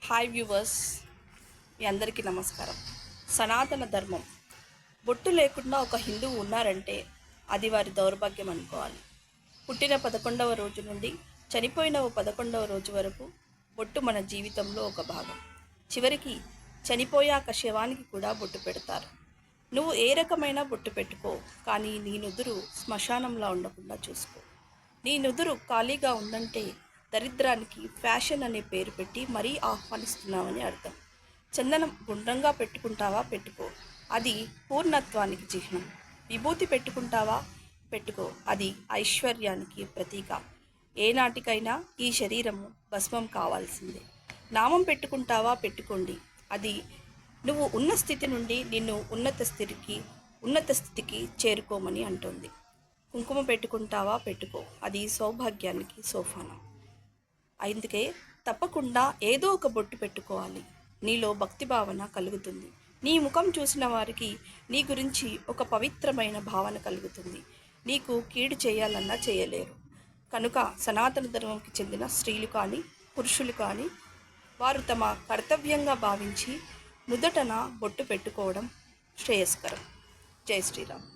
Hi viewers, మీ అందరికీ నమస్కారం. సనాతన ధర్మం బొట్టు లేకుండా ఒక హిందువు ఉన్నారంటే అది వారి దౌర్భాగ్యం అనుకోవాలి. పుట్టిన 11వ రోజు నుండి చనిపోయిన 11వ రోజు వరకు బొట్టు మన జీవితంలో ఒక భాగం. చివరికి చనిపోయాక శవానికి కూడా బొట్టు పెడతారు. నువ్వు ఏ రకమైన బొట్టు పెట్టుకో, కానీ నీ నుదురు శ్మశానంలా ఉండకుండా చూసుకో. నీ నుదురు ఖాళీగా ఉందంటే దరిద్రానికి ఫ్యాషన్ అనే పేరు పెట్టి మరీ ఆహ్వానిస్తున్నామని అర్థం. చందనం గుండ్రంగా పెట్టుకుంటావా, పెట్టుకో, అది పూర్ణత్వానికి చిహ్నం. విభూతి పెట్టుకుంటావా, పెట్టుకో, అది ఐశ్వర్యానికి ప్రతీక. ఏనాటికైనా ఈ శరీరము భస్మం కావాల్సిందే. నామం పెట్టుకుంటావా, పెట్టుకోండి, అది నువ్వు ఉన్న స్థితి నుండి నిన్ను ఉన్నత స్థితికి చేరుకోమని అంటుంది. కుంకుమ పెట్టుకుంటావా, పెట్టుకో, అది సౌభాగ్యానికి సోపానం. అందుకే తప్పకుండా ఏదో ఒక బొట్టు పెట్టుకోవాలి. నీలో భక్తి భావన కలుగుతుంది. నీ ముఖం చూసిన వారికి నీ గురించి ఒక పవిత్రమైన భావన కలుగుతుంది. నీకు కీడు చేయాలన్నా చేయలేరు. కనుక సనాతన ధర్మంకి చెందిన స్త్రీలు కానీ పురుషులు కానీ వారు తమ కర్తవ్యంగా భావించి నుదటన బొట్టు పెట్టుకోవడం శ్రేయస్కరం. జై శ్రీరామ్.